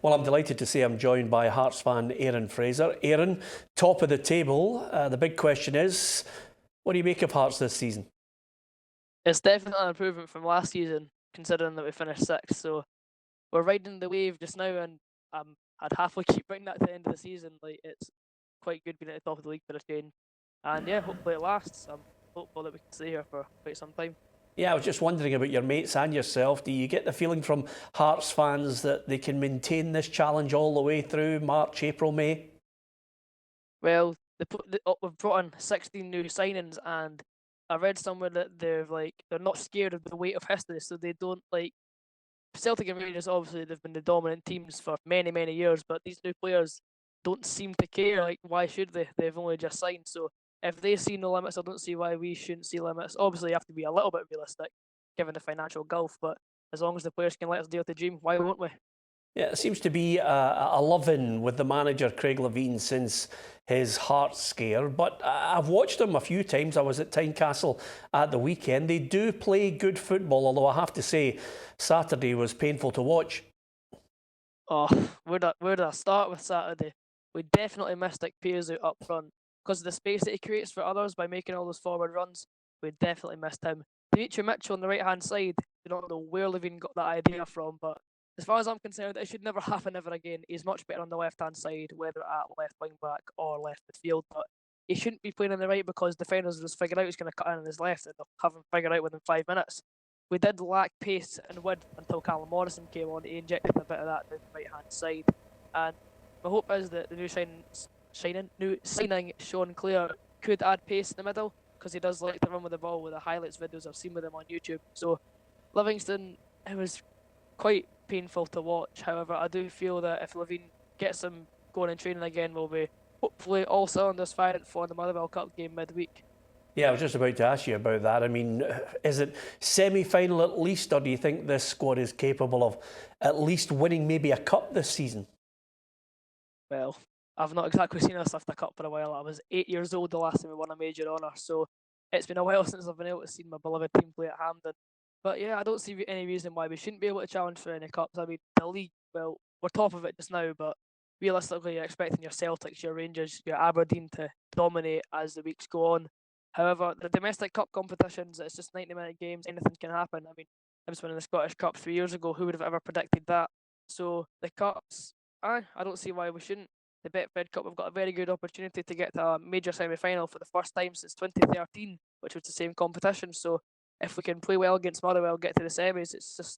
Well, I'm delighted to say I'm joined by Hearts fan Aaron Fraser. Aaron, top of the table. The big question is, what do you make of Hearts this season? It's definitely an improvement from last season, considering that we finished sixth. So we're riding the wave just now, and I'd happily keep bringing that to the end of the season. Like, it's quite good being at the top of the league for a change, and yeah, hopefully it lasts. I'm hopeful that we can stay here for quite some time. Yeah, I was just wondering about your mates and yourself. Do you get the feeling from Hearts fans that they can maintain this challenge all the way through March, April, May? Well, we've brought in 16 new signings, and I read somewhere that they're not scared of the weight of history, so they don't like Celtic and Rangers. Obviously, they've been the dominant teams for many years, but these new players don't seem to care. Like, why should they? They've only just signed, so if they see no limits, I don't see why we shouldn't see limits. Obviously, you have to be a little bit realistic, given the financial gulf. But as long as the players can let us dare to dream, why won't we? Yeah, it seems to be a love-in with the manager, Craig Levein, since his Hearts scare. But I've watched them a few times. I was at Tynecastle at the weekend. They do play good football, although I have to say, Saturday was painful to watch. Oh, where did I start with Saturday? We definitely missed Piazza up front because of the space that he creates for others by making all those forward runs. We definitely missed him. Dimitri Mitchell on the right hand side. I don't know where Levine got that idea from, but as far as I'm concerned, it should never happen ever again. He's much better on the left hand side, whether at left wing back or left midfield. But he shouldn't be playing on the right because defenders just figure out he's going to cut in on his left, and they'll have him figured out within 5 minutes. We did lack pace and width until Callum Morrison came on. He injected a bit of that down the right hand side, and my hope is that the new signing Sean Clare could add pace in the middle because he does like to run with the ball with the highlights videos I've seen with him on YouTube. So Livingston, it was quite painful to watch. However, I do feel that if Levein gets him going in training again, we'll be hopefully all cylinders firing for the Motherwell Cup game midweek. Yeah, I was just about to ask you about that. I mean, is it semi-final at least, or do you think this squad is capable of at least winning maybe a cup this season? Well, I've not exactly seen us lift a cup for a while. I was 8 years old the last time we won a major honour, so it's been a while since I've been able to see my beloved team play at Hampden. But yeah, I don't see any reason why we shouldn't be able to challenge for any cups. I mean, the league, well, we're top of it just now, but realistically, you're expecting your Celtics, your Rangers, your Aberdeen to dominate as the weeks go on. However, the domestic cup competitions, it's just 90-minute games, anything can happen. I mean, I was winning the Scottish Cup 3 years ago. Who would have ever predicted that? So the cups, I don't see why we shouldn't. The Betfred Cup, we've got a very good opportunity to get to a major semi-final for the first time since 2013, which was the same competition. So if we can play well against Motherwell, get to the semis, it's just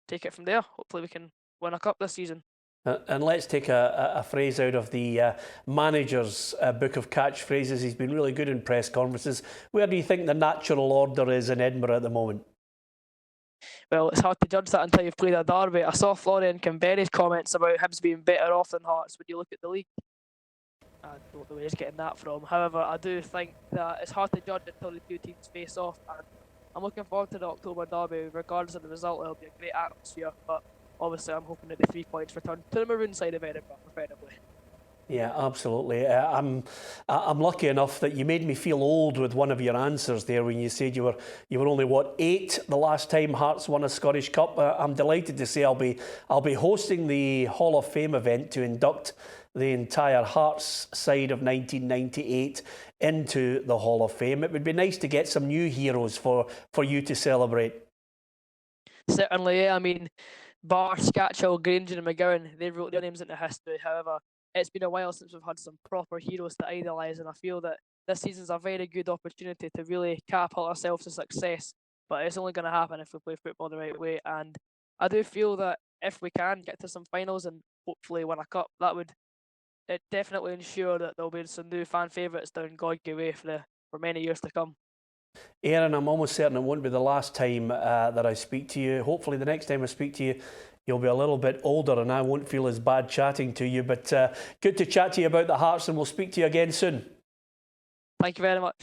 take it from there. Hopefully we can win a cup this season. And let's take a phrase out of the manager's book of catchphrases. He's been really good in press conferences. Where do you think the natural order is in Edinburgh at the moment? Well, it's hard to judge that until you've played a derby. I saw Florian Kimberly's comments about Hibs being better off than Hearts when you look at the league. I don't know where he's getting that from. However, I do think that it's hard to judge until the two teams face off. And I'm looking forward to the October derby. Regardless of the result, it'll be a great atmosphere. But obviously, I'm hoping that the 3 points return to the maroon side of Edinburgh, preferably. Yeah, absolutely. I'm lucky enough that you made me feel old with one of your answers there when you said you were only 8 the last time Hearts won a Scottish Cup. I'm delighted to say I'll be hosting the Hall of Fame event to induct the entire Hearts side of 1998 into the Hall of Fame. It would be nice to get some new heroes for you to celebrate. Certainly, yeah. I mean, Barr, Scatchell, Granger and McGowan, they wrote their names into history. However, it's been a while since we've had some proper heroes to idolise, and I feel that this season's a very good opportunity to really catapult ourselves to success. But it's only going to happen if we play football the right way. And I do feel that if we can get to some finals and hopefully win a cup, that would definitely ensure that there'll be some new fan favourites down Godgay Way for many years to come. Aaron, I'm almost certain it won't be the last time that I speak to you. Hopefully the next time I speak to you, you'll be a little bit older and I won't feel as bad chatting to you. But good to chat to you about the Hearts, and we'll speak to you again soon. Thank you very much.